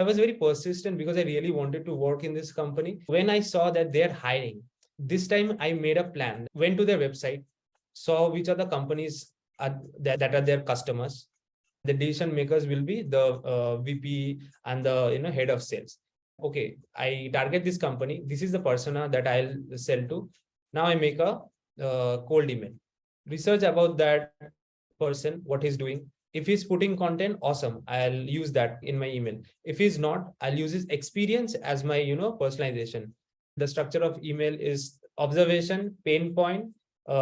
I was very persistent because I really wanted to work in this company. When I saw that they're hiring, this time I made a plan, went to their website, saw which are the companies that are their customers. The decision makers will be the VP and the head of sales. Okay, I target this company. This is the persona that I'll sell to. Now I make a cold email, research about that person, what he's doing. If he's putting content, awesome, I'll use that in my email. If he's not, I'll use his experience as my personalization. The structure of email is observation, pain point,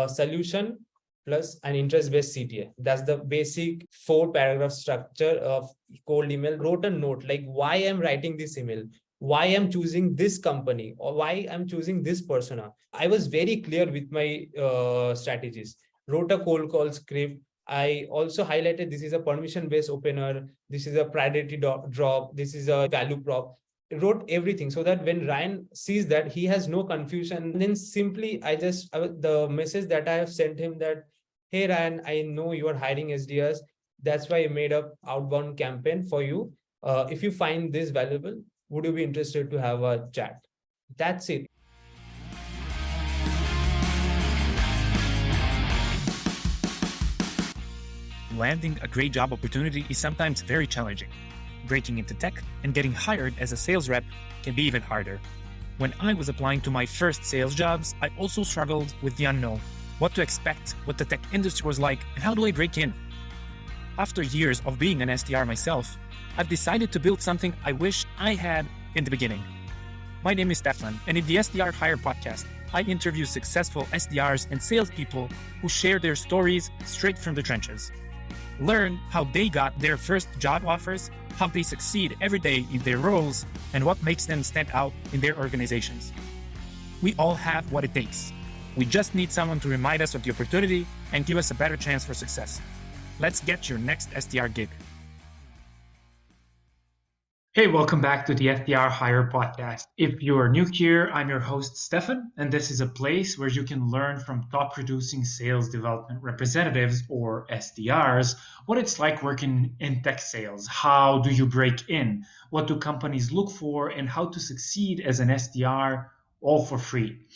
solution, plus an interest-based CTA. That's the basic 4-paragraph structure of cold email. Wrote a note like why I'm writing this email, why I'm choosing this company, or why I'm choosing this persona. I was very clear with my strategies. Wrote a cold call script. I also highlighted this is a permission-based opener, this is a priority drop, this is a value prop. Wrote everything so that when Ryan sees that, he has no confusion. And then simply the message that I have sent him that, hey Ryan, I know you are hiring SDRs. That's why I made up outbound campaign for you. If you find this valuable, would you be interested to have a chat? That's it. Landing a great job opportunity is sometimes very challenging. Breaking into tech and getting hired as a sales rep can be even harder. When I was applying to my first sales jobs, I also struggled with the unknown. What to expect, what the tech industry was like, and how do I break in? After years of being an SDR myself, I've decided to build something I wish I had in the beginning. My name is Stefan, and in the SDR Hire podcast, I interview successful SDRs and salespeople who share their stories straight from the trenches. Learn how they got their first job offers, how they succeed every day in their roles, and what makes them stand out in their organizations. We all have what it takes. We just need someone to remind us of the opportunity and give us a better chance for success. Let's get your next SDR gig. Hey, welcome back to the SDR Hire podcast. If you are new here, I'm your host, Stefan, and this is a place where you can learn from top producing sales development representatives, or SDRs, what it's like working in tech sales. How do you break in? What do companies look for? And how to succeed as an SDR, all for free.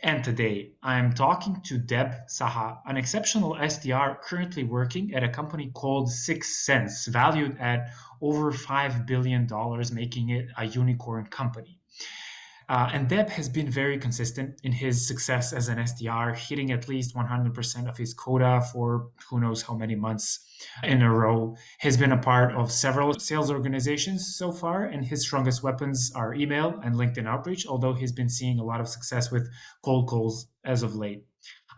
And today, I'm talking to Deb Saha, an exceptional SDR currently working at a company called 6 Sense, valued at over $5 billion, making it a unicorn company. And Deb has been very consistent in his success as an SDR, hitting at least 100% of his quota for who knows how many months in a row. He's been a part of several sales organizations so far, and his strongest weapons are email and LinkedIn outreach, although he's been seeing a lot of success with cold calls as of late.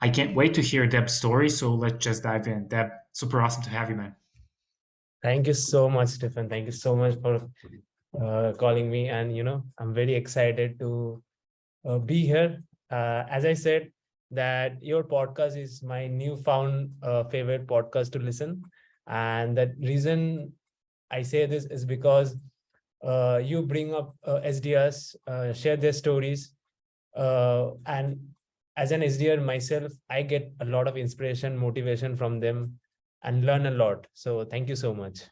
I can't wait to hear Deb's story, so let's just dive in. Deb, super awesome to have you, man. Thank you so much, Stefan. Thank you so much for calling me. And, I'm very excited to be here. As I said, that your podcast is my newfound favorite podcast to listen. And the reason I say this is because you bring up SDRs, share their stories. And as an SDR myself, I get a lot of inspiration, motivation from them and learn a lot. So thank you so much.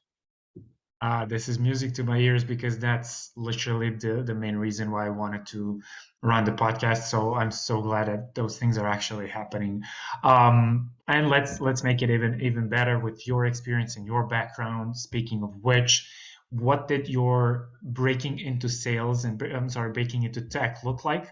This is music to my ears because that's literally the main reason why I wanted to run the podcast. So I'm so glad that those things are actually happening. And let's make it even better with your experience and your background. Speaking of which, what did your breaking into sales and breaking into tech look like?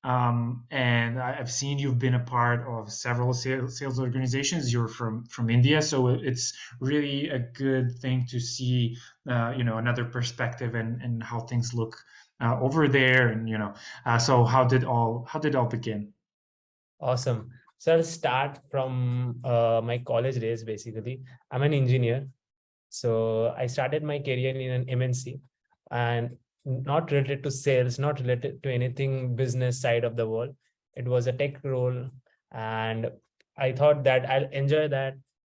And I've seen you've been a part of several sales organizations. You're from India, so it's really a good thing to see, another perspective and how things look over there. And so how did all begin? Awesome. So I'll start from my college days. Basically, I'm an engineer, so I started my career in an MNC, and not related to sales, not related to anything business side of the world. It was a tech role, and I thought that I'll enjoy that,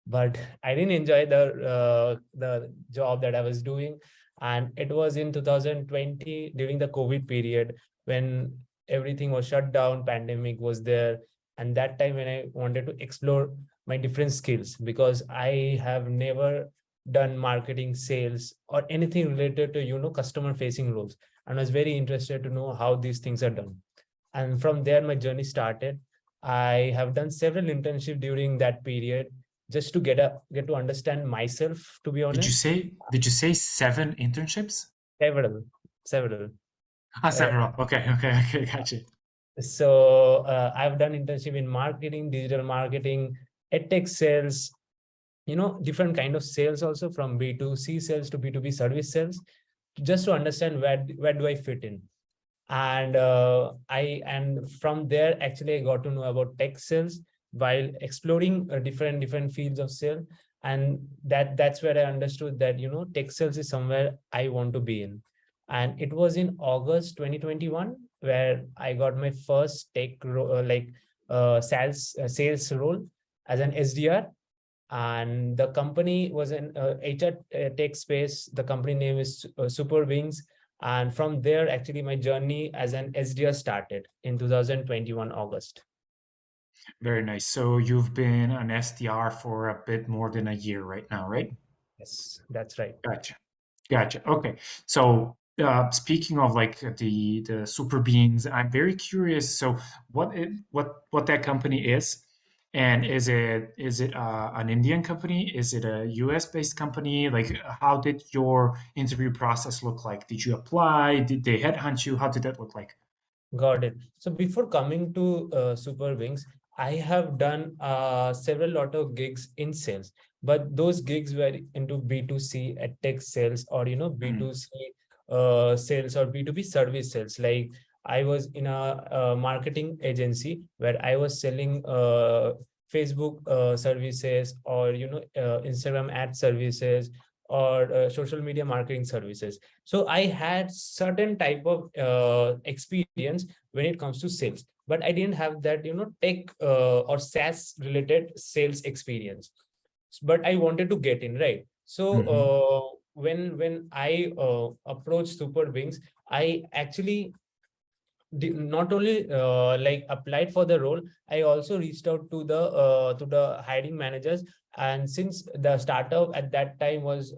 but I didn't enjoy the job that I was doing. And it was in 2020 during the COVID period when everything was shut down, pandemic was there, and that time when I wanted to explore my different skills, because I have never done marketing, sales, or anything related to, customer facing roles. And I was very interested to know how these things are done. And from there, my journey started. I have done several internships during that period just to get to understand myself, to be honest. Did you say 7 internships? Several, several. Ah, Uh, several. Okay, gotcha. so I've done internship in marketing, digital marketing, edtech sales, different kind of sales also, from B2C sales to B2B service sales, just to understand where do I fit in. And from there, actually I got to know about tech sales while exploring different fields of sale. And that's where I understood that, tech sales is somewhere I want to be in. And it was in August 2021 where I got my first sales role as an SDR. And the company was in HR tech space. The company name is Super Wings. And from there, actually, my journey as an SDR started in 2021 August. Very nice. So you've been an SDR for a bit more than a year right now, right? Yes, that's right. Gotcha. Gotcha. Okay. So speaking of like the super beings, I'm very curious. So what that company is, and is it an Indian company? Is it a US based company? Like, how did your interview process look like? Did you apply? Did they headhunt you? How did that look like? Got it. So before coming to Super Wings, I have done several lot of gigs in sales, but those gigs were into B2C at tech sales, or Mhm. B2C sales, or B2B service sales. Like I was in a marketing agency where I was selling Facebook services, or Instagram ad services, or social media marketing services. So I had certain type of experience when it comes to sales, but I didn't have that, tech or SaaS related sales experience. But I wanted to get in, right? So Mhm. when I approached Super Wings, I actually not only like applied for the role, I also reached out to the hiring managers. And since the startup at that time was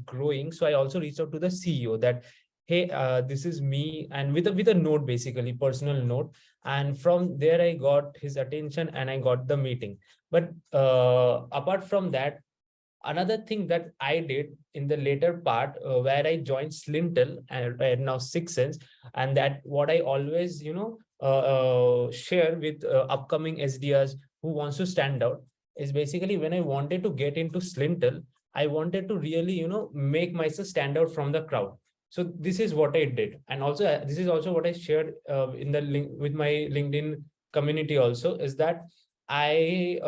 growing, so I also reached out to the CEO that, hey, this is me, and with a note, basically personal note. And from there I got his attention and I got the meeting. But apart from that, another thing that I did in the later part, where I joined Slintel and now Six Sense, and that what I always, share with upcoming SDRs who wants to stand out, is basically when I wanted to get into Slintel, I wanted to really, make myself stand out from the crowd. So this is what I did, and also this is also what I shared in the link with my LinkedIn community. Also, is that I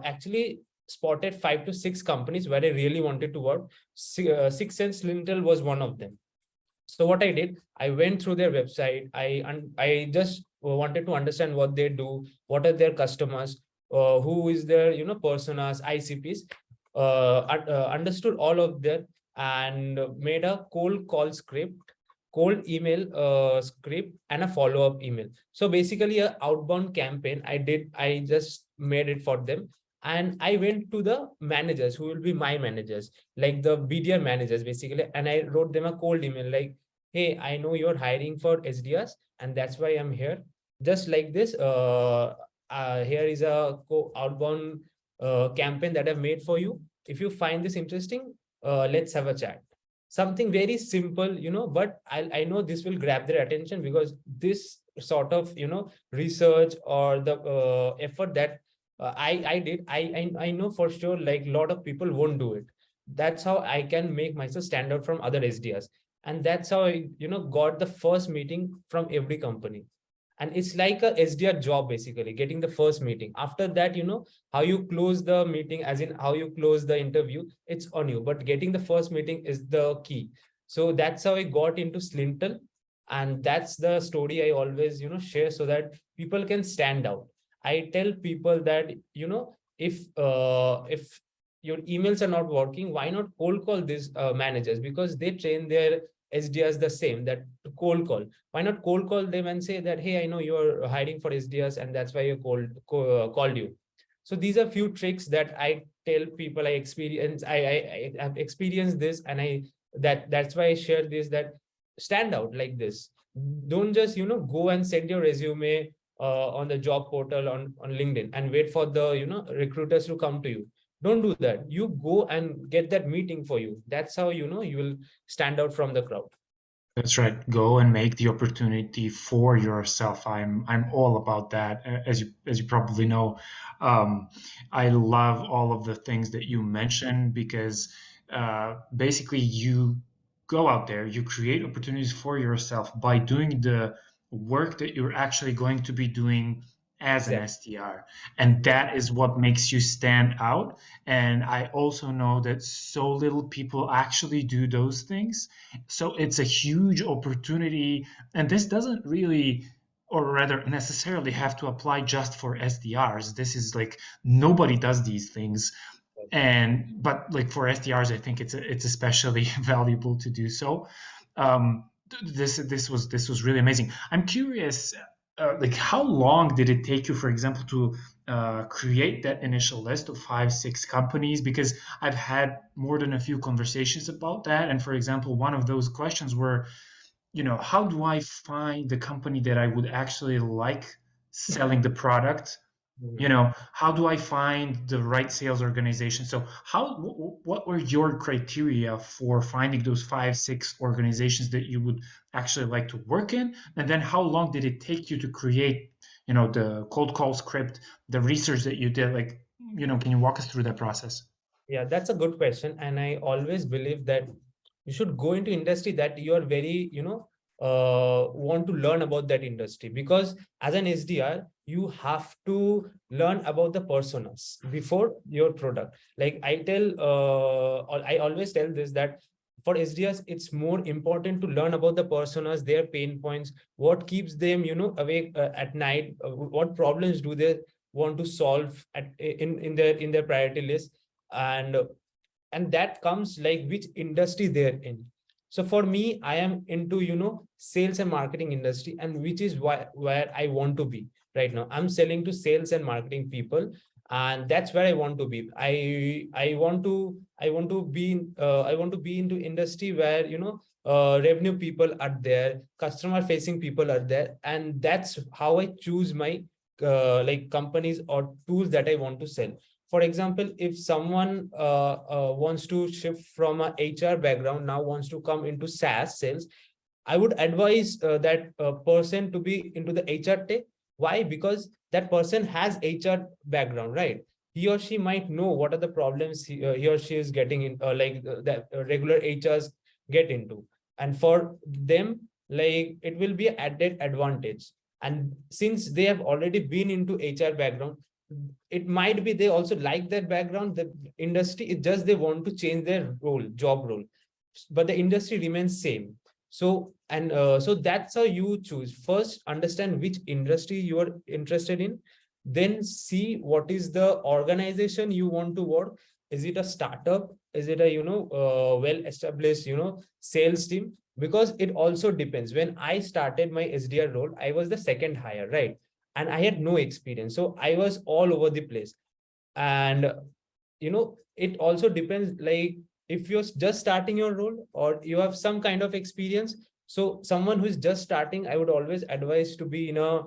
actually spotted 5 to 6 companies where I really wanted to work. Six Sense Lintel was one of them. So what I did, I went through their website. I just wanted to understand what they do, what are their customers, who is their personas, ICPs. Understood all of that, and made a cold call script, cold email script, and a follow up email. So basically, a outbound campaign. I just made it for them, and I went to the managers who will be my managers, like the BDR managers, basically, and I wrote them a cold email like, hey, I know you're hiring for SDRs, and that's why I'm here. Just like this, here is a outbound campaign that I've made for you. If you find this interesting, let's have a chat. Something very simple, but I know this will grab their attention, because this sort of, research or the effort that I did, I know for sure, like a lot of people won't do it. That's how I can make myself stand out from other SDRs. And that's how I got the first meeting from every company. And it's like a SDR job, basically getting the first meeting. After that, how you close the meeting, as in how you close the interview, it's on you, but getting the first meeting is the key. So that's how I got into Slintel. And that's the story I always share, so that people can stand out. I tell people that, if your emails are not working, why not cold call these managers, because they train their SDRs the same, that to cold call. Why not cold call them and say that, hey, I know you're hiring for SDRs, and that's why called you. So these are few tricks that I tell people I have experienced this, and that's why I share this, that stand out like this. Don't just go and send your resume on the job portal on LinkedIn and wait for the recruiters to come to you. Don't do that. You go and get that meeting for you. That's how you will stand out from the crowd. That's right. Go and make the opportunity for yourself. I'm all about that. As you probably know, I love all of the things that you mentioned because basically you go out there, you create opportunities for yourself by doing the work that you're actually going to be doing as an Exactly. SDR, and that is what makes you stand out. And I also know that so little people actually do those things, so it's a huge opportunity. And this doesn't really, or rather necessarily, have to apply just for SDRs. This is like nobody does these things. But like for SDRs, I think it's especially valuable to do so. This was really amazing. I'm curious, like how long did it take you, for example, to create that initial list of 5, 6 companies? Because I've had more than a few conversations about that. And for example, one of those questions were, how do I find the company that I would actually like selling the product? How do I find the right sales organization? So what were your criteria for finding those 5, 6 organizations that you would actually like to work in? And then how long did it take you to create, the cold call script, the research that you did? Like, can you walk us through that process? Yeah, that's a good question. And I always believe that you should go into industry that you are very, want to learn about that industry. Because as an SDR, you have to learn about the personas before your product. Like I always tell this, that for SDRs, it's more important to learn about the personas, their pain points, what keeps them, awake at night, what problems do they want to solve in their priority list, and that comes like which industry they're in. So for me, I am into sales and marketing industry, and which is where I want to be right now. I'm selling to sales and marketing people, and that's where I want to be. I want to be into industry where revenue people are there, customer facing people are there, and that's how I choose my like companies or tools that I want to sell. For example, if someone wants to shift from a HR background, now wants to come into SaaS sales, I would advise that person to be into the HR tech. Why? Because that person has HR background, right? He or she might know what are the problems he or she is getting in, that regular HRs get into. And for them, like it will be an added advantage. And since they have already been into HR background, it might be they also like that background, the industry, it's just they want to change their job role, but the industry remains same. So that's how you choose. First, understand which industry you are interested in, then see what is the organization you want to work. Is it a startup? Is it a well established sales team? Because it also depends. When I started my SDR role, I was the second hire, right? And I had no experience, so I was all over the place. And it also depends, like if you're just starting your role or you have some kind of experience. So someone who is just starting, I would always advise to be in a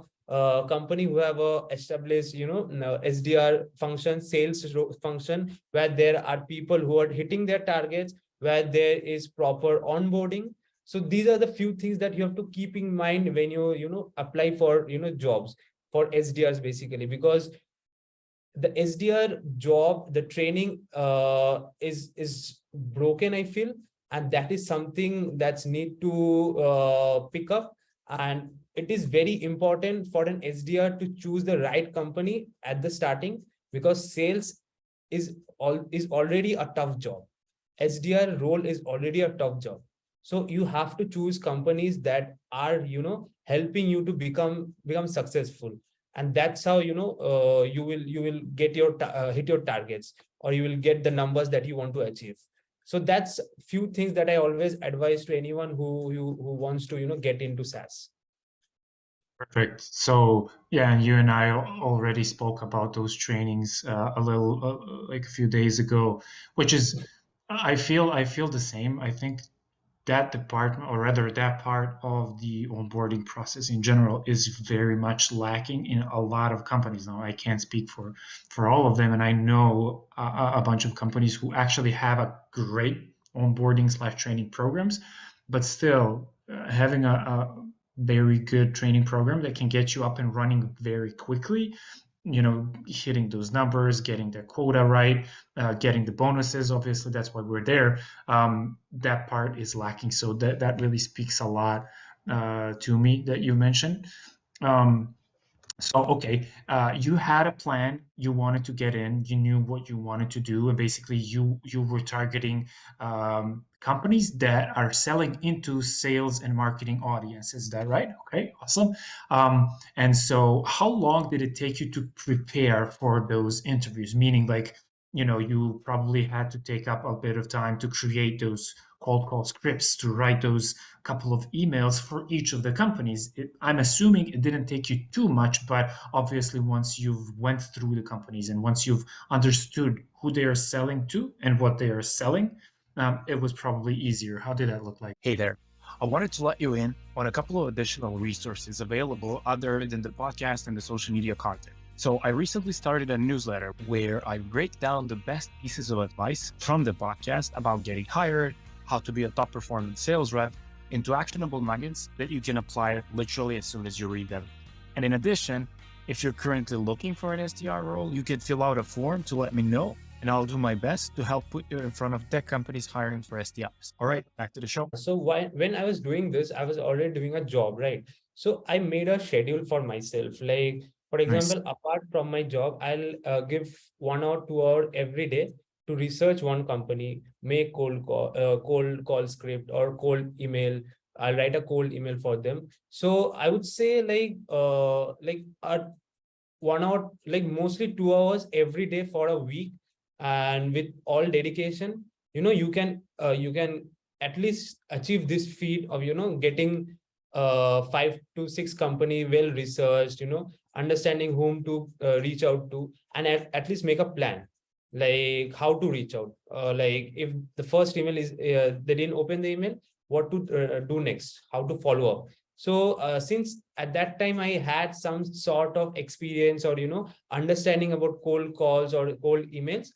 company who have a established SDR function, sales function, where there are people who are hitting their targets, where there is proper onboarding. So these are the few things that you have to keep in mind when you apply for jobs for SDRs, basically. Because the SDR job, the training is broken, I feel, and that is something that's need to pick up. And it is very important for an SDR to choose the right company at the starting, because sales is already a tough job. SDR role is already a tough job. So you have to choose companies that are helping you to become successful, and that's how you will get your hit your targets, or you will get the numbers that you want to achieve. So that's few things that I always advise to anyone who wants to get into SaaS. Perfect. So yeah, and you and I already spoke about those trainings a little like a few days ago, which is I feel the same. I think that department, or rather that part of the onboarding process in general, is very much lacking in a lot of companies. Now, I can't speak for all of them, and I know a bunch of companies who actually have a great onboarding slash training programs, but still having a very good training program that can get you up and running very quickly, hitting those numbers, getting their quota right, getting the bonuses. Obviously, that's why we're there. That part is lacking. So that really speaks a lot to me that you mentioned. Um, so, okay, you had a plan, you wanted to get in, you knew what you wanted to do, and basically you were targeting companies that are selling into sales and marketing audiences. Is that right? Okay, awesome. And so how long did it take you to prepare for those interviews? Meaning, like, you probably had to take up a bit of time to create those cold call scripts, to write those couple of emails for each of the companies. I'm assuming it didn't take you too much, but obviously once you've went through the companies and once you've understood who they are selling to and what they are selling, it was probably easier. How did that look like? Hey there. I wanted to let you in on a couple of additional resources available other than the podcast and the social media content. So I recently started a newsletter where I break down the best pieces of advice from the podcast about getting hired, how to be a top performing sales rep, into actionable nuggets that you can apply literally as soon as you read them. And in addition, if you're currently looking for an SDR role, you can fill out a form to let me know, and I'll do my best to help put you in front of tech companies hiring for SDRs. All right, back to the show. So when I was doing this, I was already doing a job, right? So I made a schedule for myself. Like, for Nice. example, apart from my job, I'll give 1 or 2 hours every day to research one company, make cold call script or cold email. I'll write a cold email for them. So I would say like 1 hour, like mostly 2 hours every day for a week, and with all dedication, you can at least achieve this feat of getting 5 to 6 company well researched, understanding whom to reach out to, and at least make a plan, like how to reach out, like if the first email is they didn't open the email, what to do next, how to follow up. So since at that time I had some sort of experience or understanding about cold calls or cold emails,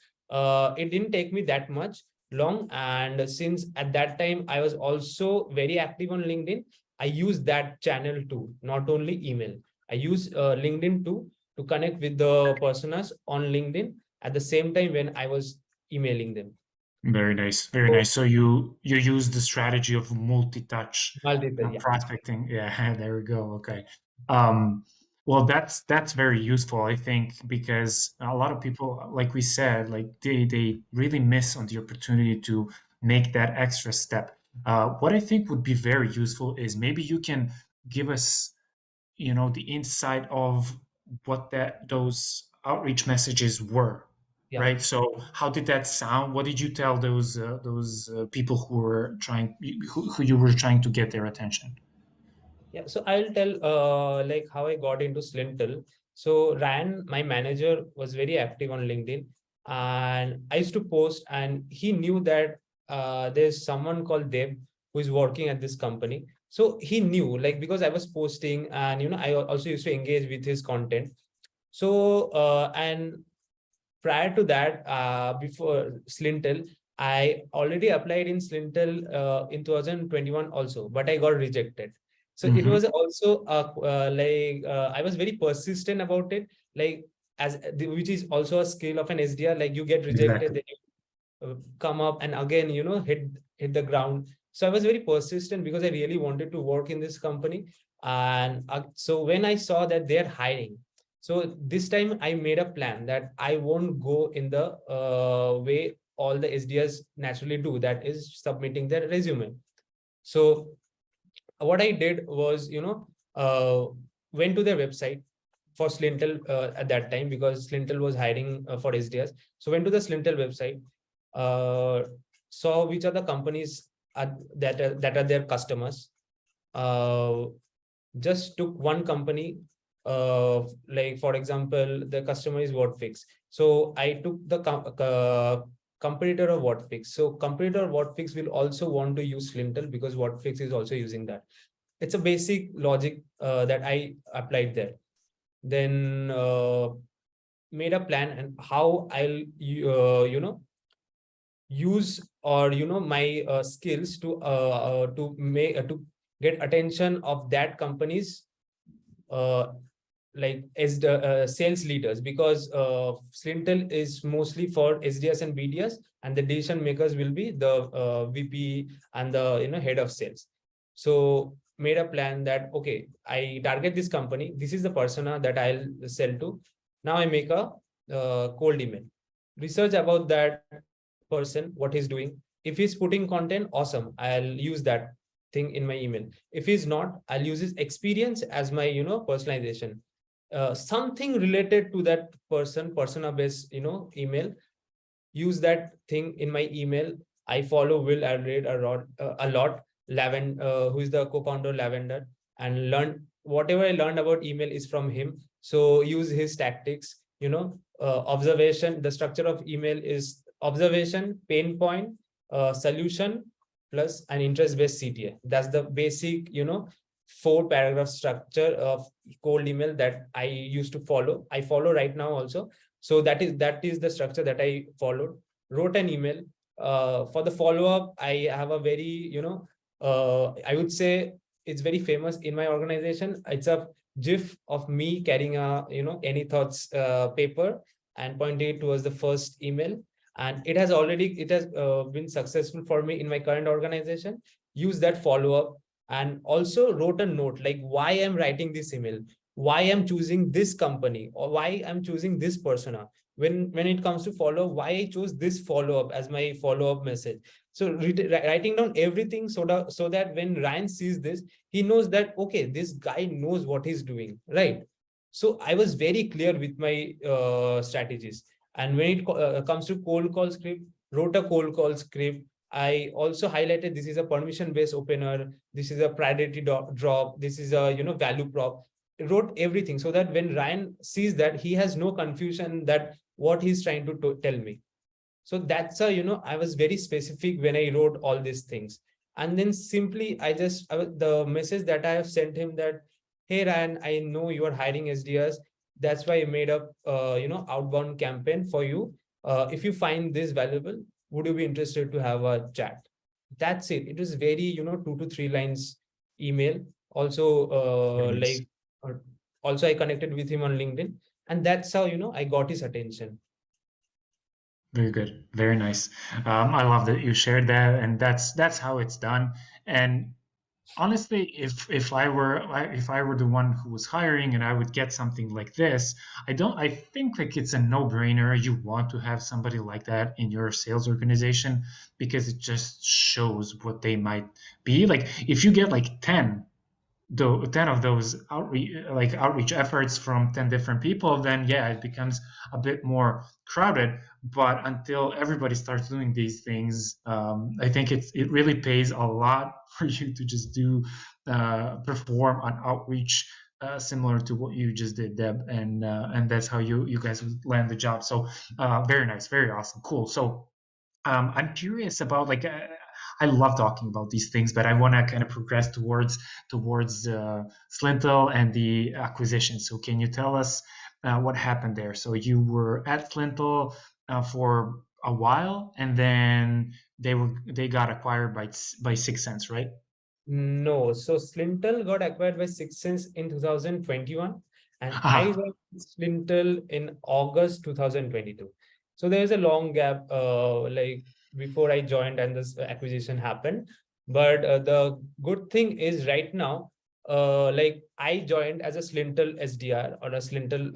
it didn't take me that much long. And since at that time I was also very active on LinkedIn, I use that channel too, not only email. I use LinkedIn too to connect with the personas on LinkedIn at the same time when I was emailing them. Very nice. Very So nice. So you use the strategy of multi-touch multiple, yeah. prospecting. Yeah, there we go. Okay. Um, well, that's very useful, I think, because a lot of people, like we said, like they really miss on the opportunity to make that extra step. What I think would be very useful is maybe you can give us, the insight of what those outreach messages were, Yeah. right? So how did that sound? What did you tell those people who you were trying to get their attention? Yeah, so I'll tell like how I got into Slintel. So Ryan, my manager, was very active on LinkedIn, and I used to post, and he knew that there's someone called Deb who is working at this company. So he knew, like, because I was posting, and I also used to engage with his content. So and prior to that, before Slintel, I already applied in Slintel in 2021 also, but I got rejected. So it Hmm. was also I was very persistent about it, like which is also a skill of an SDR. Like you get rejected, Exactly. then you come up and again, hit the ground. So I was very persistent because I really wanted to work in this company. And so when I saw that they're hiring, so this time I made a plan that I won't go in the way all the SDRs naturally do, that is submitting their resume. So what I did was, went to their website for Slintel at that time, because Slintel was hiring for SDRs. So went to the Slintel website, uh, saw which are the companies that are their customers, uh, just took one company, like for example, the customer is WordFix. So I took the competitor of WordFix. So competitor of WordFix will also want to use Slintel because WordFix is also using that. It's a basic logic that I applied there. Then made a plan and how I'll use or my skills to make to get attention of that company's like as the sales leaders, because Slintel is mostly for SDRs and BDRs, and the decision makers will be the VP and the head of sales. So made a plan that okay, I target this company, this is the persona that I'll sell to. Now I make a cold email, research about that person, what he's doing. If he's putting content, awesome, I'll use that thing in my email. If he's not, I'll use his experience as my personalization, something related to that persona based email. Use that thing in my email. I follow Will Alred a lot, who is the co-founder Lavender, and learn whatever I learned about email is from him. So use his tactics. Observation. The structure of email is observation, pain point, solution, plus an interest-based CTA. That's the basic, 4-paragraph structure of cold email that I used to follow. I follow right now also. So that is the structure that I followed. Wrote an email. For the follow-up, I have a very, I would say it's very famous in my organization. It's a GIF of me carrying a, any thoughts paper and pointing it towards the first email. And it has been successful for me in my current organization. Use that follow-up, and also wrote a note like why I'm writing this email, why I'm choosing this company, or why I'm choosing this persona. When it comes to follow, why I chose this follow-up as my follow-up message. So writing down everything so that when Ryan sees this, he knows that, okay, this guy knows what he's doing, right? So I was very clear with my strategies. And when it comes to cold call script, wrote a cold call script. I also highlighted this is a permission-based opener. This is a priority drop. This is a value prop. Wrote everything so that when Ryan sees that, he has no confusion that what he's trying to tell me. So that's I was very specific when I wrote all these things. And then simply the message that I have sent him that, hey Ryan, I know you are hiring SDRs. That's why I made up outbound campaign for you. If you find this valuable, would you be interested to have a chat? That's it. It was very 2 to 3 lines email. Also Nice. also I connected with him on LinkedIn, and that's how I got his attention. Very good. Very nice. I love that you shared that, and that's how it's done. And honestly, if I were the one who was hiring and I would get something like this, I think like it's a no-brainer. You want to have somebody like that in your sales organization because it just shows what they might be. Like if you get like 10 of those outreach efforts from 10 different people, then yeah, it becomes a bit more crowded. But until everybody starts doing these things, I think it really pays a lot for you to just perform an outreach similar to what you just did, Deb, and that's how you guys would land the job. So very nice, very awesome, cool. So I'm curious about I love talking about these things, but I want to kind of progress towards Slintel and the acquisition. So can you tell us what happened there? So you were at Slintel for a while, and then they got acquired by 6sense, right? No, so Slintel got acquired by 6sense in 2021, and I joined Slintel in August 2022. So there is a long gap, like before I joined and this acquisition happened. But the good thing is right now, like I joined as a Slintel SDR or a Slintel,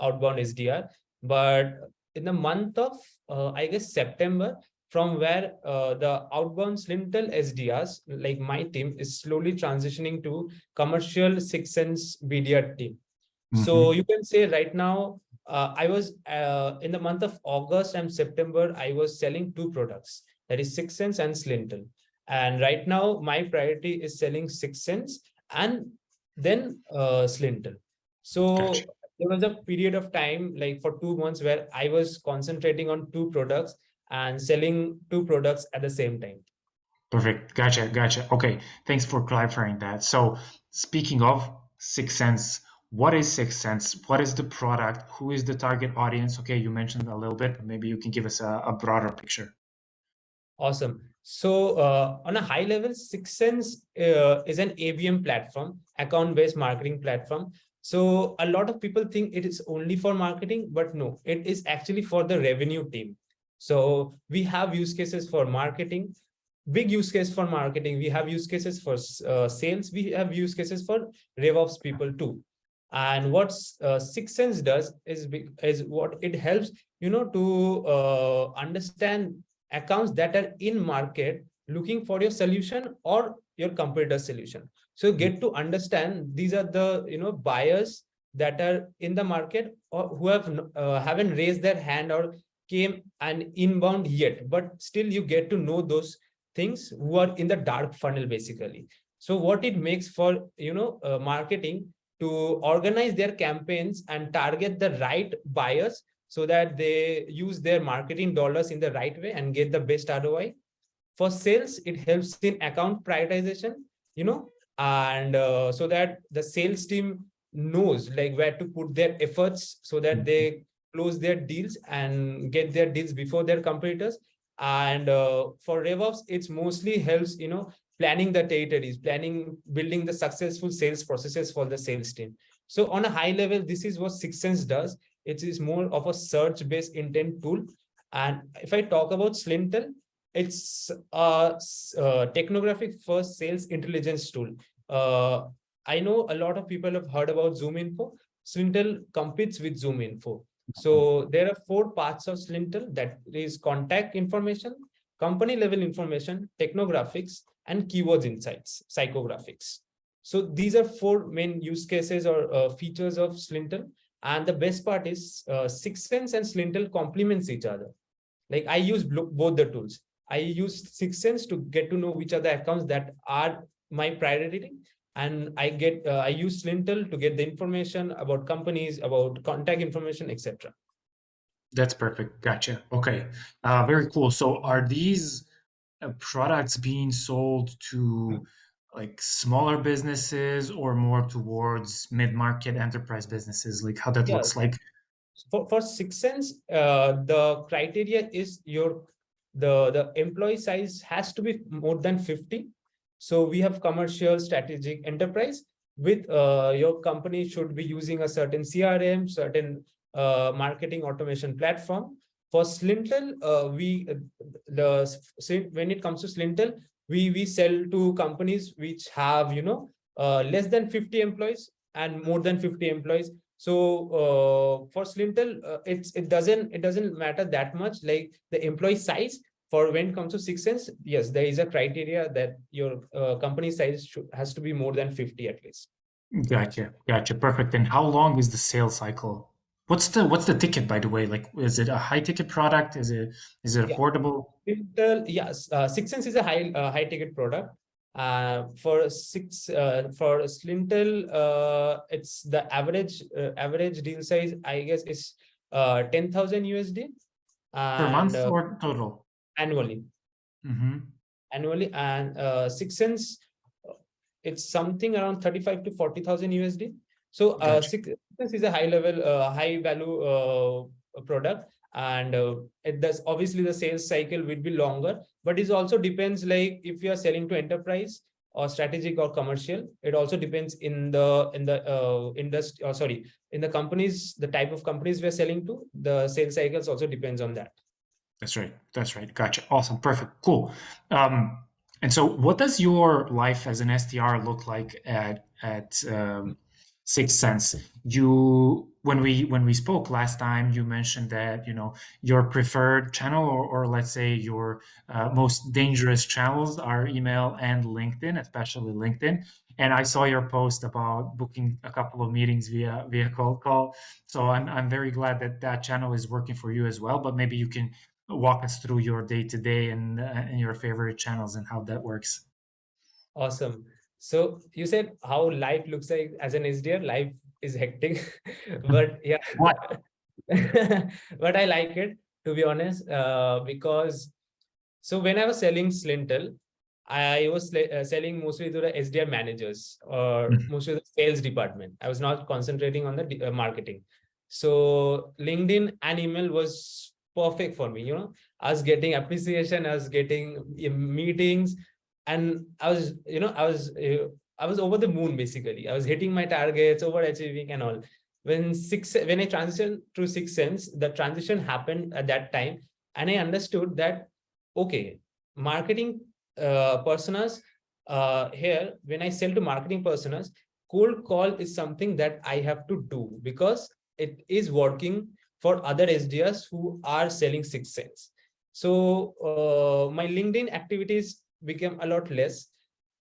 outbound SDR. But in the month of, I guess, September, from where the outbound Slintel SDRs, like my team, is slowly transitioning to commercial 6sense BDR team. So you can say right now, I was in the month of August and September, I was selling 2 products, that is 6sense and Slintel. And right now, my priority is selling 6sense and then Slintel. Gotcha. So there was a period of time, like for 2 months, where I was concentrating on two products and selling two products at the same time. Perfect. Gotcha. Okay. Thanks for clarifying that. So speaking of Sixth Sense, what is Sixth Sense? What is the product? Who is the target audience? Okay, you mentioned a little bit, but maybe you can give us a broader picture. Awesome. So on a high level, Sixth Sense is an ABM platform, account-based marketing platform. So a lot of people think it is only for marketing, but no, it is actually for the revenue team. So we have use cases for marketing, big use case for marketing. We have use cases for sales. We have use cases for RevOps people too. And what Sixth Sense does is what it helps, to understand accounts that are in market looking for your solution or your competitor solution. So get to understand these are the buyers that are in the market or who haven't raised their hand or came and inbound yet, but still you get to know those things who are in the dark funnel basically. So what it makes for marketing to organize their campaigns and target the right buyers so that they use their marketing dollars in the right way and get the best ROI. For sales, it helps in account prioritization, and so that the sales team knows like where to put their efforts so that they close their deals and get their deals before their competitors. And for RevOps, it's mostly helps, planning the territories, building the successful sales processes for the sales team. So on a high level, this is what Sixth Sense does. It is more of a search-based intent tool. And if I talk about Slintel, it's a technographic first sales intelligence tool. I know a lot of people have heard about ZoomInfo. Slintel competes with ZoomInfo. So there are 4 parts of Slintel, that is contact information, company level information, technographics, and keywords insights, psychographics. So these are 4 main use cases or features of Slintel. And the best part is Sixth Sense and Slintel complements each other. Like I use both the tools. I use Sixth Sense to get to know which are the accounts that are my priority, and I use Slintel to get the information about companies, about contact information, etc. That's perfect. Gotcha. Okay. Very cool. So are these products being sold to like smaller businesses or more towards mid-market enterprise businesses? Like how that looks Yes. like? For Sixth Sense, the criteria is the employee size has to be more than 50. So we have commercial, strategic, enterprise. With your company should be using a certain CRM, certain marketing automation platform. For Slintel, when it comes to Slintel, we sell to companies which have less than 50 employees and more than 50 employees. So for Slintel, it doesn't matter that much, like the employee size. For when it comes to Sixth Sense, yes, there is a criteria that your company size has to be more than 50 at least. Gotcha. Perfect. And how long is the sales cycle? What's the ticket, by the way? Like, is it a high ticket product? Is it Yeah. affordable? Yes, Sixth Sense is a high ticket product. For Slintel, it's the average deal size, I guess, is 10,000 USD Per month and or total? annually. Annually. And Sixth Sense, it's something around 35 to 40,000 USD. So Gotcha. Sixth Sense is a high level, high value product. And it does, obviously the sales cycle will be longer, but it also depends, like if you are selling to enterprise or strategic or commercial, it also depends in the industry, or sorry, in the companies, the type of companies we are selling to, the sales cycles also depends on that. That's right. Gotcha. Awesome. Perfect. Cool. And so what does your life as an SDR look like at Sixth Sense? When we spoke last time, you mentioned that your preferred channel, or let's say your most dangerous channels are email and LinkedIn, especially LinkedIn. And I saw your post about booking a couple of meetings via cold call. So I'm very glad that that channel is working for you as well. But maybe you can walk us through your day-to-day and your favorite channels and how that works. Awesome. So you said how life looks like as an SDR. Life is hectic, but yeah, What? but I like it, to be honest, because so when I was selling Slintel, I was selling mostly to the SDR managers or Mhm. mostly the sales department. I was not concentrating on the marketing. So LinkedIn and email was perfect for me. I was getting appreciation, I was getting meetings, and I was over the moon basically. I was hitting my targets, overachieving, and all. When I transitioned to 6 Sense, the transition happened at that time, and I understood that okay, marketing personas here, when I sell to marketing personas, cold call is something that I have to do because it is working for other SDRs who are selling 6 Sense. So my LinkedIn activities became a lot less.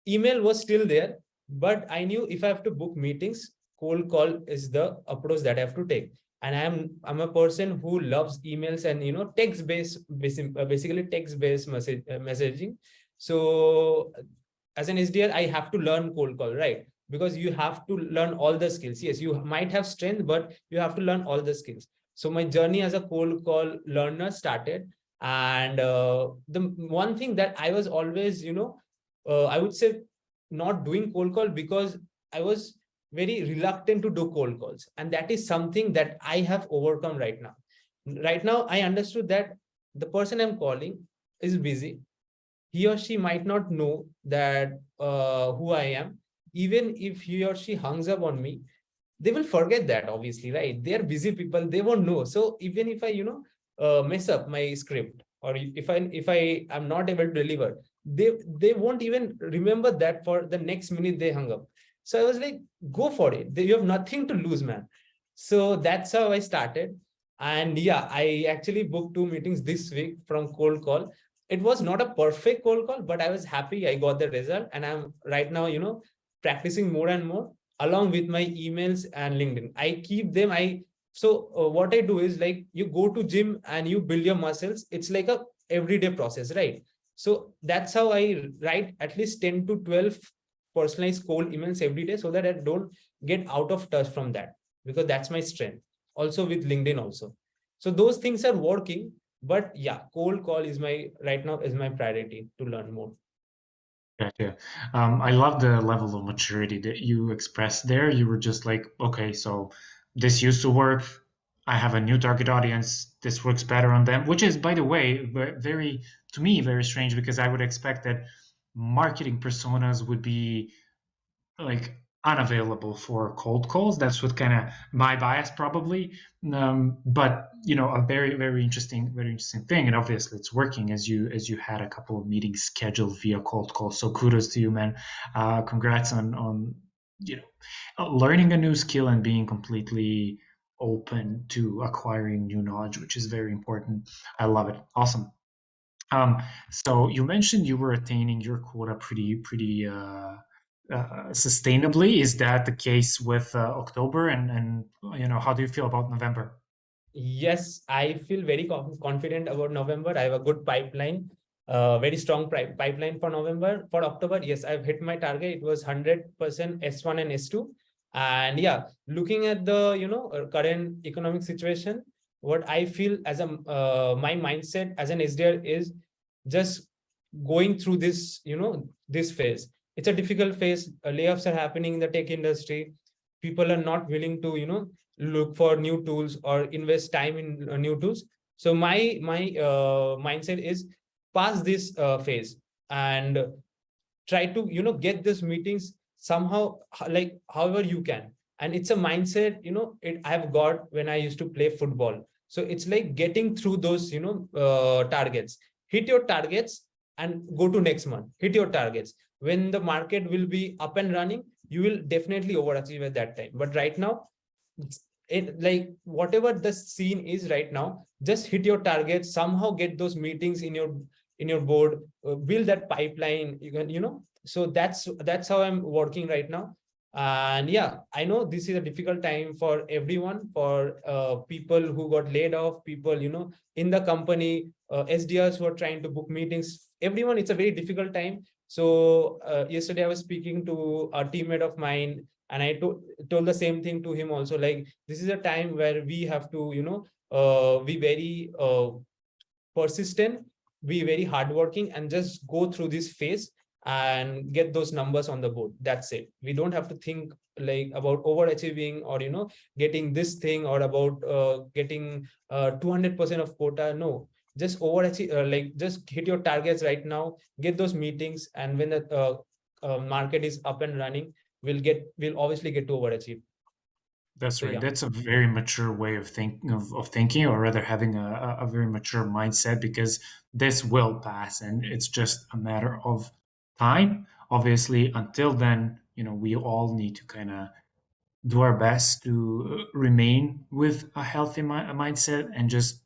Email was still there, but I knew if I have to book meetings, cold call is the approach that I have to take. And I'm a person who loves emails and text based, basically text based messaging. So as an SDR, I have to learn cold call, right? Because you have to learn all the skills. Yes, you might have strength, but you have to learn all the skills. So my journey as a cold call learner started. And the one thing that I was always, I would say not doing cold call because I was very reluctant to do cold calls. And that is something that I have overcome right now. Right now, I understood that the person I'm calling is busy. He or she might not know that who I am. Even if he or she hangs up on me, they will forget that, obviously, right? They are busy people, they won't know. So even if I mess up my script, or if I am not able to deliver, they won't even remember that for the next minute they hung up. So I was like, go for it, you have nothing to lose, man. So that's how I started. And yeah, I actually booked 2 meetings this week from cold call. It was not a perfect cold call, but I was happy I got the result, and I'm right now practicing more and more along with my emails and LinkedIn. I keep them. What I do is, like, you go to gym and you build your muscles. It's like a everyday process, right? So that's how I write at least 10 to 12 personalized cold emails every day so that I don't get out of touch from that, because that's my strength. Also with LinkedIn also. So those things are working, but yeah, cold call is my right now is my priority to learn more. Gotcha. I love the level of maturity that you expressed there. You were just like, okay, so this used to work. I have a new target audience. This works better on them, which is, by the way, very, to me, very strange because I would expect that marketing personas would be like unavailable for cold calls. That's what kind of my bias probably. But a very interesting thing, and obviously it's working as you had a couple of meetings scheduled via cold call. So kudos to you, man. Congrats on learning a new skill and being completely open to acquiring new knowledge, which is very important. I love it. Awesome. So you mentioned you were attaining your quota pretty sustainably. Is that the case with October? And how do you feel about November? Yes, I feel very confident about November. I have a good pipeline, very strong pipeline for November. For October, yes, I've hit my target. It was 100% S1 and S2. And yeah, looking at the current economic situation, what I feel as my mindset as an SDR is just going through this phase. It's a difficult phase. Layoffs are happening in the tech industry. People are not willing to look for new tools or invest time in new tools. So my mindset is pass this phase and try to get these meetings somehow, like however you can. And it's a mindset I've got when I used to play football. So it's like getting through those targets. Hit your targets and go to next month. Hit your targets. When the market will be up and running, you will definitely overachieve at that time. But right now, it, like, whatever the scene is right now, just hit your targets, somehow get those meetings in your board, build that pipeline. You can so that's how I'm working right now. And yeah, I know this is a difficult time for everyone, for people who got laid off, people in the company, SDRs who are trying to book meetings. Everyone, it's a very difficult time. So yesterday I was speaking to a teammate of mine, and I told the same thing to him also. Like, this is a time where we have to, be very persistent, be very hardworking, and just go through this phase and get those numbers on the board. That's it. We don't have to think like about overachieving, or getting this thing, or about getting 200% of quota. No, just overachieve, like just hit your targets right now, get those meetings, and when the market is up and running, we'll obviously get to overachieve. That's So right. yeah. That's a very mature way of thinking, or rather having a very mature mindset, because this will pass and it's just a matter of time. Obviously, until then, we all need to kind of do our best to remain with a healthy mindset and just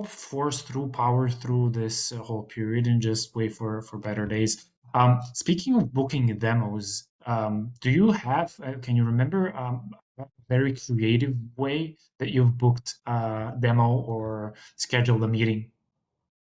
force through, power through this whole period and just wait for better days. Speaking of booking demos, do you have, can you remember a very creative way that you've booked a demo or scheduled a meeting?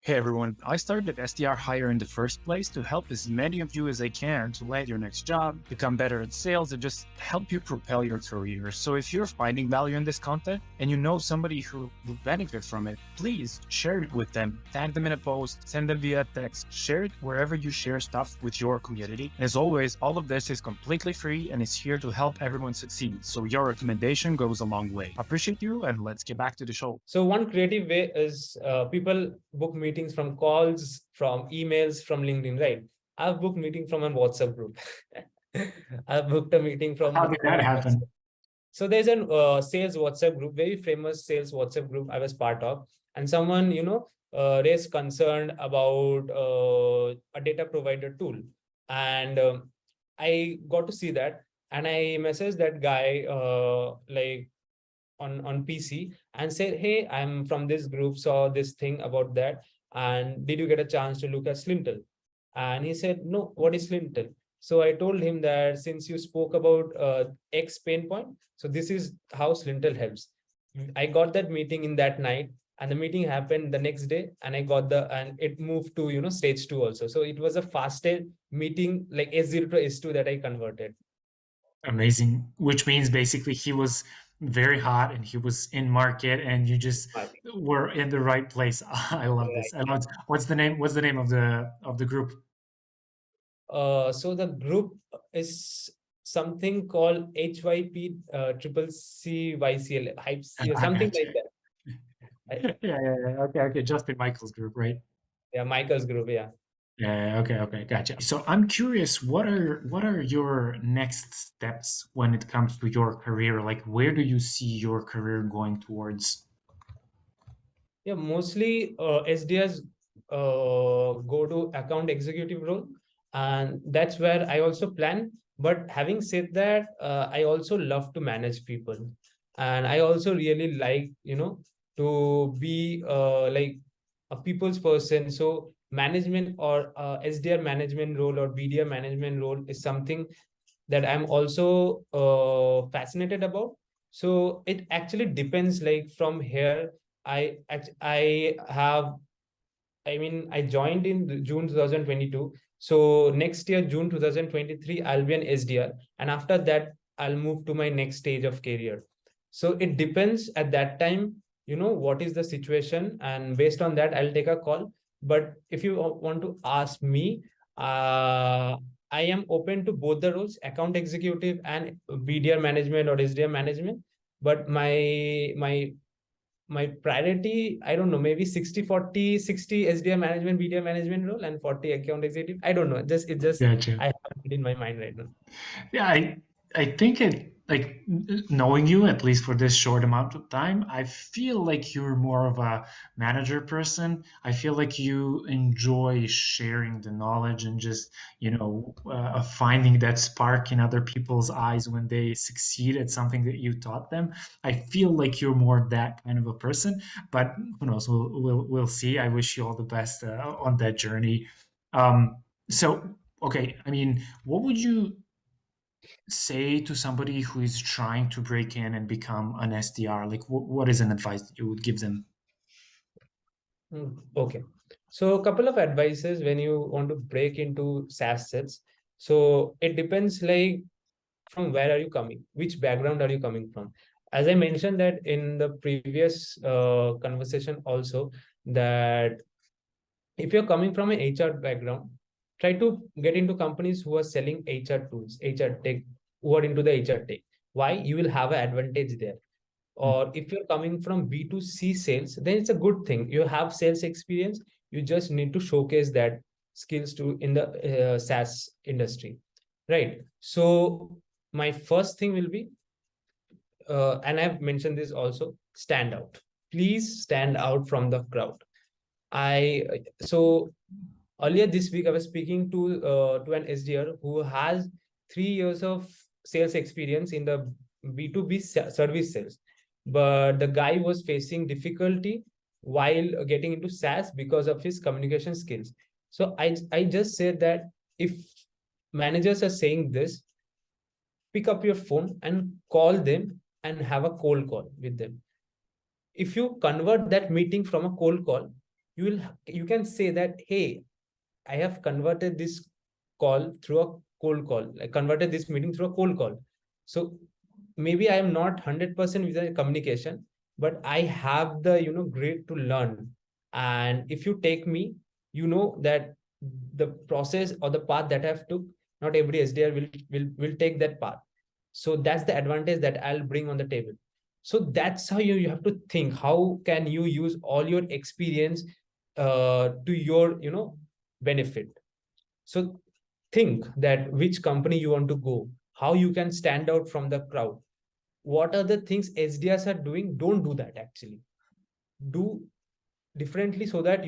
Hey everyone, I started SDR Hire in the first place to help as many of you as I can to land your next job, become better at sales, and just help you propel your career. So if you're finding value in this content and you know somebody who will benefit from it, please share it with them, tag them in a post, send them via text, share it wherever you share stuff with your community. And as always, all of this is completely free and is here to help everyone succeed. So your recommendation goes a long way. Appreciate you, and let's get back to the show. So one creative way is people book meetings from calls, from emails, from LinkedIn, right? I've booked meeting from a WhatsApp group. I've booked a meeting How did that happen? So there's a sales WhatsApp group, very famous sales WhatsApp group I was part of, and someone raised concern about a data provider tool, and I got to see that, and I messaged that guy like on PC and said, hey, I'm from this group, saw this thing about that, and did you get a chance to look at Slintel? And he said, no, what is Slintel? So I told him that since you spoke about X pain point, so this is how Slintel helps. I got that meeting in that night, and the meeting happened the next day, and and it moved to stage 2 also. So it was a faster meeting, like S0 to S2, that I converted. Amazing. Which means basically he was very hot and he was in market and you just were in the right place. I love this. I love it. What's the name? What's the name of the group? So the group is something called HYP triple CYCL, hype, I something got like you. that. Yeah. Okay. Justin Michael's group, right? Yeah, Michael's group. Yeah. Yeah. Okay. Gotcha. So I'm curious, what are your next steps when it comes to your career? Like, where do you see your career going towards? Yeah, mostly SDRs go to account executive role, and that's where I also plan. But having said that, I also love to manage people, and I also really like to be like a people's person. So management, or SDR management role, or BDR management role, is something that I'm also fascinated about. So it actually depends. Like from here, I have, I mean, I joined in June 2022. So next year, June 2023, I'll be an SDR. And after that, I'll move to my next stage of career. So it depends at that time, what is the situation. And based on that, I'll take a call. But if you want to ask me, I am open to both the roles, account executive and BDR management or SDR management. But my priority, I don't know, maybe 60-40, 60 SDR management, BDR management role, and 40 account executive. I don't know. Gotcha. I have it in my mind right now. Yeah, I think it, like, knowing you at least for this short amount of time, I feel like you're more of a manager person. I feel like you enjoy sharing the knowledge and just finding that spark in other people's eyes when they succeed at something that you taught them. I feel like you're more that kind of a person, but who knows? We'll see. I wish you all the best on that journey. Um, so okay, I mean, what would you say to somebody who is trying to break in and become an SDR? Like, what is an advice that you would give them? Okay. So a couple of advices when you want to break into SaaS sales. So it depends like from where are you coming, which background are you coming from. As I mentioned that in the previous conversation also, that if you're coming from an HR background, try to get into companies who are selling HR tools, HR tech, who are into the HR tech. Why? You will have an advantage there. Or if you're coming from B2C sales, then it's a good thing. You have sales experience. You just need to showcase that skills to in the SaaS industry, right? So my first thing will be, and I've mentioned this also, stand out. Please stand out from the crowd. I so earlier this week I was speaking to an SDR who has 3 years of sales experience in the B2B service sales, but the guy was facing difficulty while getting into SaaS because of his communication skills. So I just said that if managers are saying this, pick up your phone and call them and have a cold call with them. If you convert that meeting from a cold call, you can say that, hey, I have converted this call through a cold call. I converted this meeting through a cold call. So maybe I am not 100% with the communication, but I have the grit to learn. And if you take me, you know that the process or the path that I've took, not every SDR will take that path. So that's the advantage that I'll bring on the table. So that's how you have to think. How can you use all your experience to your benefit? So think that which company you want to go, how you can stand out from the crowd. What are the things SDRs are doing? Don't do that actually. Do differently so that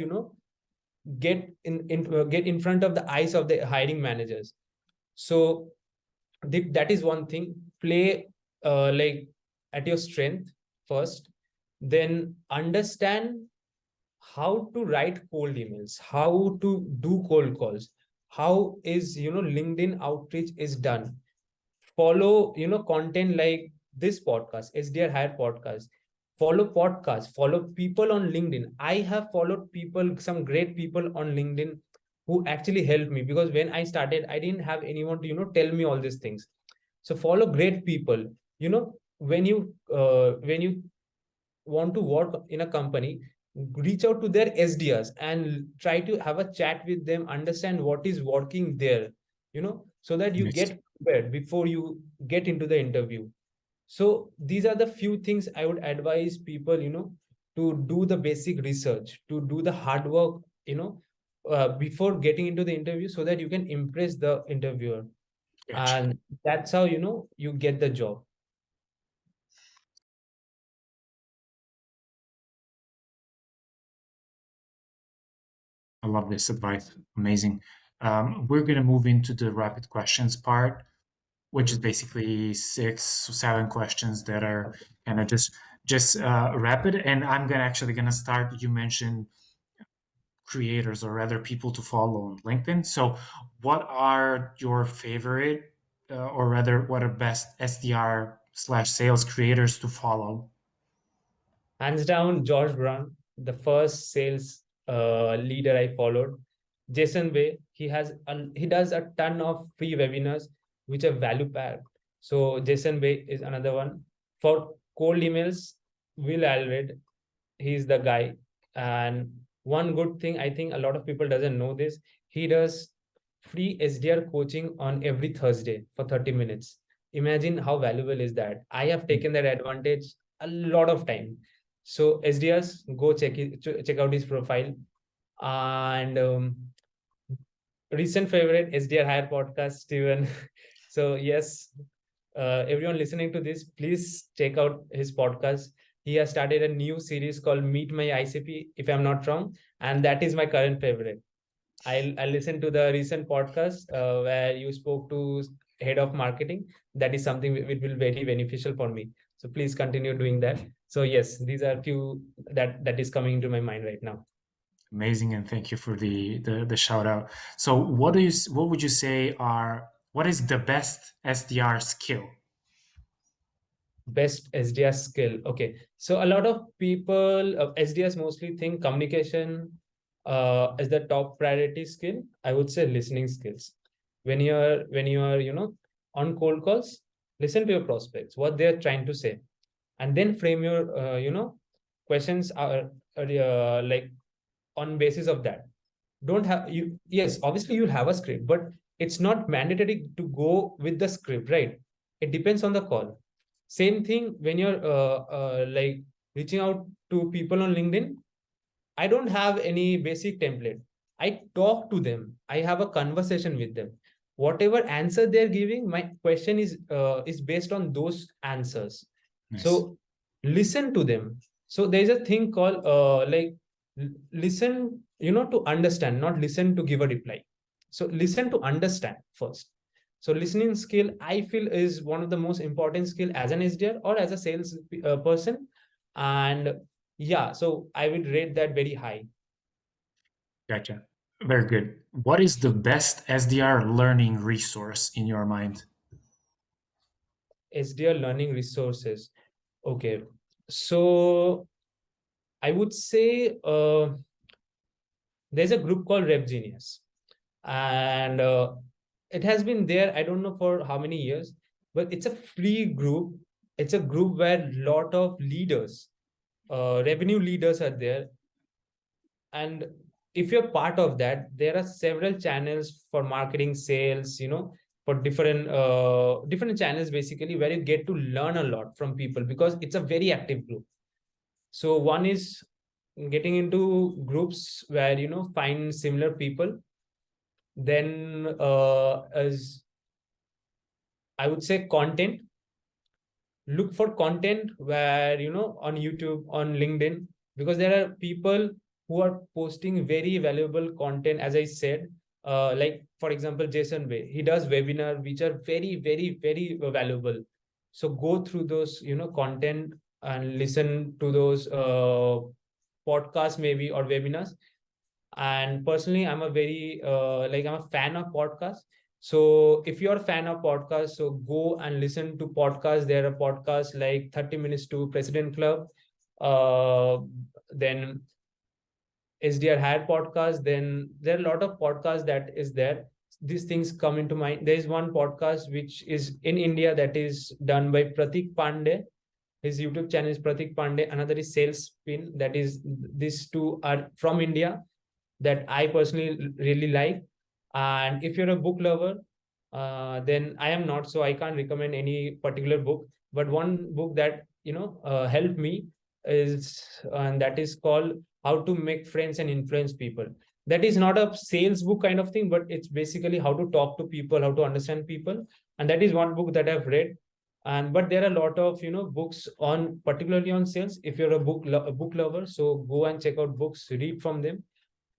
get in front of the eyes of the hiring managers. So that is one thing. Play like at your strength first, then understand how to write cold emails, how to do cold calls, how is LinkedIn outreach is done. Follow content like this podcast, SDR Hire podcast. Follow podcasts, follow people on LinkedIn. I have followed people, some great people on LinkedIn who actually helped me, because when I started I didn't have anyone to tell me all these things. So follow great people. When you want to work in a company, reach out to their SDRs and try to have a chat with them, understand what is working there, so that you Yes. get prepared before you get into the interview. So these are the few things I would advise people, to do the basic research, to do the hard work, before getting into the interview, so that you can impress the interviewer. Gotcha. And that's how, you get the job. I love this advice. Amazing. We're going to move into the rapid questions part, which is basically 6 or 7 questions that are kind of just rapid. And I'm gonna actually gonna start. You mentioned creators, or rather people to follow on LinkedIn. So, what are your favorite, or rather, what are best SDR slash sales creators to follow? Hands down, George Brown, the first sales leader I followed. Jason Way, he does a ton of free webinars which are value packed. So Jason Way is another one. For cold emails, Will Alred, he's the guy. And one good thing, I think a lot of people doesn't know this, he does free SDR coaching on every Thursday for 30 minutes. Imagine how valuable is that. I have taken that advantage a lot of time. So SDRs, go check out his profile. And recent favorite, SDR Hire podcast, Steven. So yes, everyone listening to this, please check out his podcast. He has started a new series called Meet My ICP, if I'm not wrong, and that is my current favorite. I listened to the recent podcast where you spoke to head of marketing. That is something which will be very beneficial for me. So please continue doing that. So yes, these are few that is coming into my mind right now. Amazing, and thank you for the shout out. So, what would you say are what is the best SDR skill? Best SDR skill. Okay, so a lot of people, SDRs mostly think communication, as the top priority skill, I would say listening skills. When you're on cold calls, listen to your prospects, what they're trying to say, and then frame your questions are like on basis of that. Don't have you Yes, obviously you'll have a script, but it's not mandatory to go with the script, right? It depends on the call. Same thing when you're like reaching out to people on LinkedIn. I don't have any basic template. I talk to them. I have a conversation with them. Whatever answer they're giving, my question is based on those answers. Nice. So listen to them. So there's a thing called like listen, to understand, not listen to give a reply. So listen to understand first. So listening skill, I feel, is one of the most important skill as an SDR or as a sales person. And yeah, so I would rate that very high. Gotcha. Very good. What is the best SDR learning resource in your mind? SDR learning resources. Okay. So I would say there's a group called Rev Genius. And it has been there, I don't know for how many years, but it's a free group. It's a group where a lot of leaders, revenue leaders are there. And if you're part of that, there are several channels for marketing, sales, for different channels basically, where you get to learn a lot from people because it's a very active group. So one is getting into groups where find similar people. Then as I would say, content. Look for content where on YouTube, on LinkedIn, because there are people who are posting very valuable content, as I said. Like for example, Jason Way, he does webinar which are very, very, very valuable. So go through those content and listen to those podcasts maybe or webinars. And personally, I'm a very I'm a fan of podcasts. So if you're a fan of podcasts, so go and listen to podcasts. There are podcasts like 30 Minutes to President Club, then SDR had podcast. Then there are a lot of podcasts that is there. These things come into mind. There is one podcast which is in India that is done by Pratik Pandey. His YouTube channel is Pratik Pandey. Another is Sales Spin. That is, these two are from India that I personally really like. And if you're a book lover, then I am not, so I can't recommend any particular book. But one book that helped me is, and that is called How to Make Friends and Influence People. That is not a sales book kind of thing, but it's basically how to talk to people, how to understand people. And that is one book that I've read. And but there are a lot of books on, particularly on sales. If you're a book lover, so go and check out books, read from them.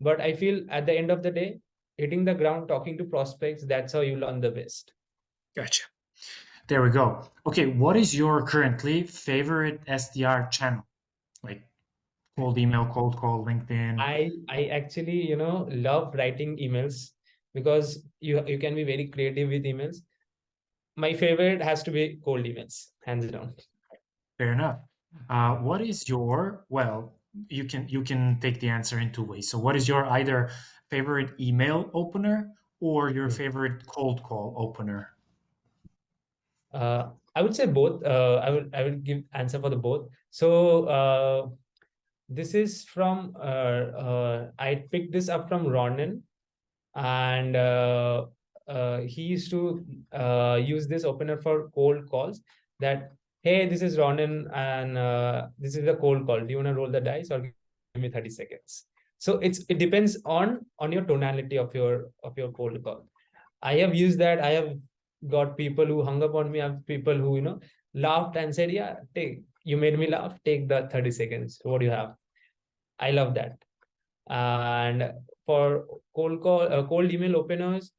But I feel at the end of the day, hitting the ground, talking to prospects, that's how you learn the best. Gotcha. There we go. Okay, what is your currently favorite SDR channel? Like cold email, cold call, LinkedIn? I actually, love writing emails because you can be very creative with emails. My favorite has to be cold emails, hands down. Fair enough. What is your, well, you can take the answer in two ways. So what is your either favorite email opener or your favorite cold call opener? I would say both. I will give answer for the both. So this is from I picked this up from Ronan, and he used to use this opener for cold calls. That, hey, this is Ronan, and this is a cold call. Do you want to roll the dice or give me 30 seconds? So it depends on your tonality of your cold call. I have used that. I have got people who hung up on me. I have people who laughed and said, "Yeah, you made me laugh. Take the 30 seconds. What do you have?" I love that. And for cold email openers,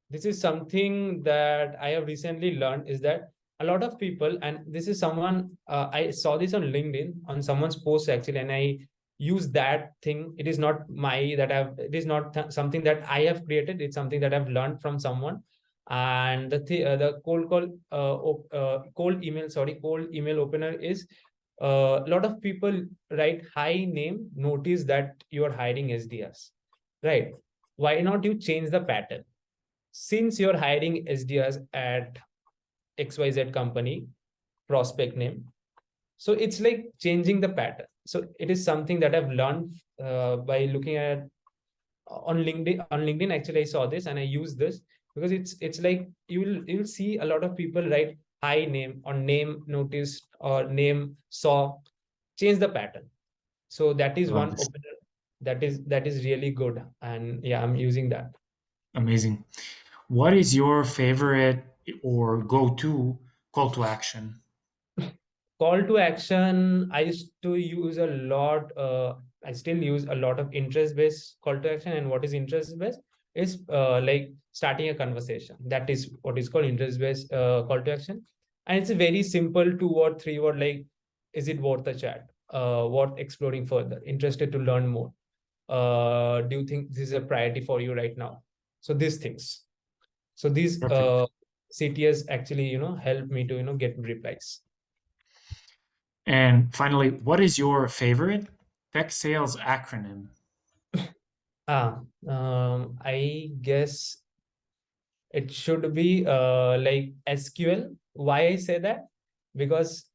this is something that I have recently learned, is that a lot of people, and this is someone, I saw this on LinkedIn on someone's post actually, and I use that thing. It is not it is not something that I have created. It's something that I've learned from someone. And the cold email opener is A lot of people write high name, notice that you are hiring SDRs, right? Why not you change the pattern? Since you're hiring SDRs at XYZ company, prospect name. So it's like changing the pattern. So it is something that I've learned by looking at on LinkedIn. On LinkedIn, actually, I saw this and I use this because it's like you'll see a lot of people write hi name or name noticed or name saw. Change the pattern. So that is Love one this. opener that is really good, and yeah, I'm using that. Amazing. What is your favorite or go-to call to action? Call to action, I used to use a lot. I still use a lot of interest based call to action. And what is interest based is like starting a conversation. That is what is called interest based call to action. And it's a very simple 2 word 3 word, like, is it worth a chat, worth exploring further, interested to learn more, do you think this is a priority for you right now? So these things. So these Perfect. CTS actually help me to get replies. And finally, what is your favorite tech sales acronym? I guess it should be like SQL. Why I say that? Because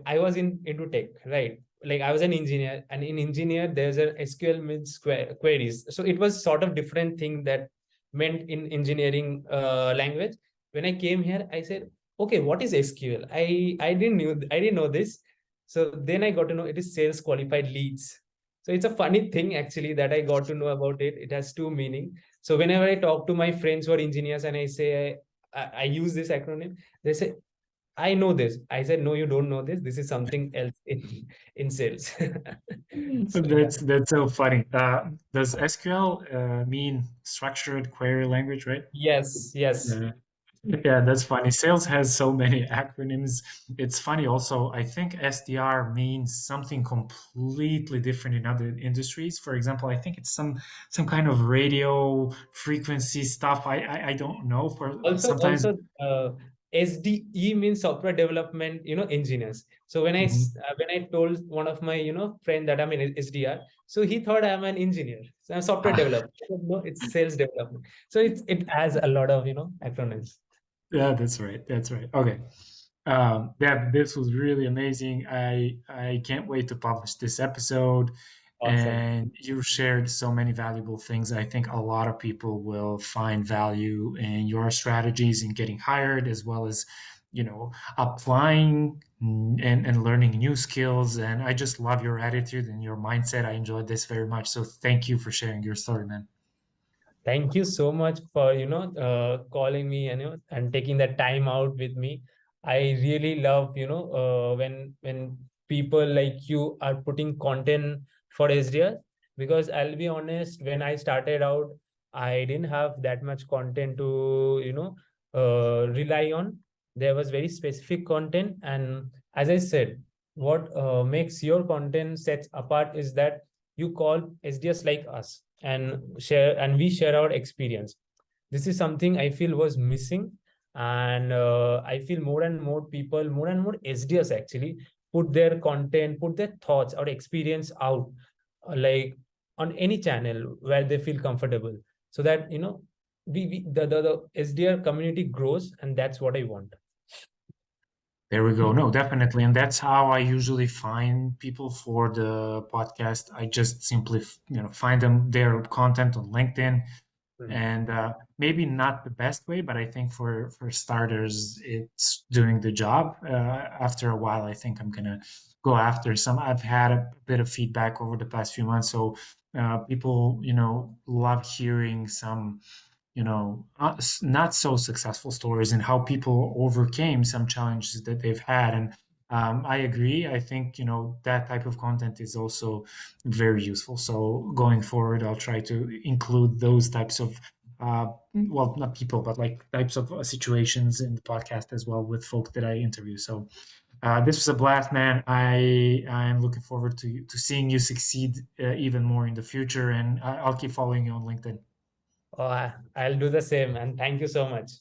I was into tech, right? Like I was an engineer, and in engineer there's a SQL means queries. So it was sort of different thing that meant in engineering language. When I came here, I said, okay, what is SQL? I didn't know this. So then I got to know it is sales qualified leads. So it's a funny thing actually that I got to know about it. It has two meaning. So whenever I talk to my friends who are engineers and I say I use this acronym, they say, I know this. I said, no, you don't know this. This is something else in sales. So yeah. That's so funny. Does SQL mean structured query language, right? Yes, yes. Yeah. Yeah, that's funny. Sales has so many acronyms. It's funny also, I think SDR means something completely different in other industries. For example, I think it's some kind of radio frequency stuff. I don't know for sometimes. Also, SDE means software development, engineers. So Mhm. when I told one of my friend that I'm an SDR, so he thought I'm an engineer, so I'm software Ah, developer. I said, no, it's sales development. So it has a lot of acronyms. yeah, that's right. That's right. Okay. Deb, this was really amazing. I can't wait to publish this episode. Awesome. And you shared so many valuable things. I think a lot of people will find value in your strategies in getting hired, as well as, applying and learning new skills. And I just love your attitude and your mindset. I enjoyed this very much. So thank you for sharing your story, man. Thank you so much for calling me and and taking that time out with me. I really love when people like you are putting content for SDR, because I'll be honest, when I started out, I didn't have that much content to rely on. There was very specific content, and as I said, what makes your content sets apart is that you call SDRs like us and we share our experience. This is something I feel was missing, and I feel more and more people, more and more SDRs actually put their content, put their thoughts or experience out, like on any channel where they feel comfortable, so that the SDR community grows, and that's what I want. There we go. No, definitely. And that's how I usually find people for the podcast. I just simply, find them their content on LinkedIn, Hmm. and maybe not the best way, but I think for starters, it's doing the job. After a while, I think I'm gonna go after some. I've had a bit of feedback over the past few months, so people, love hearing some not so successful stories and how people overcame some challenges that they've had. And I agree. I think, that type of content is also very useful. So going forward, I'll try to include those types of, well, not people, but like types of situations in the podcast as well with folk that I interview. So this was a blast, man. I'm looking forward to seeing you succeed even more in the future, and I'll keep following you on LinkedIn. I'll do the same, and thank you so much.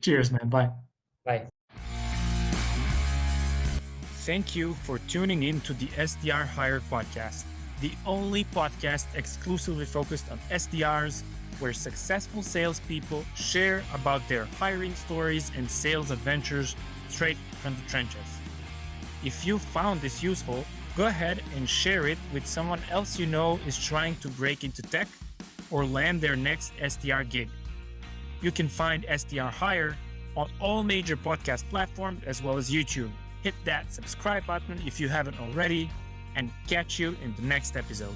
Cheers, man. Bye. Bye. thank you for tuning in to the SDR Hire podcast, the only podcast exclusively focused on SDRs, where successful salespeople share about their hiring stories and sales adventures straight from the trenches. If you found this useful, go ahead and share it with someone else you know is trying to break into tech or land their next SDR gig. You can find SDR Hire on all major podcast platforms as well as YouTube. Hit that subscribe button if you haven't already, and catch you in the next episode.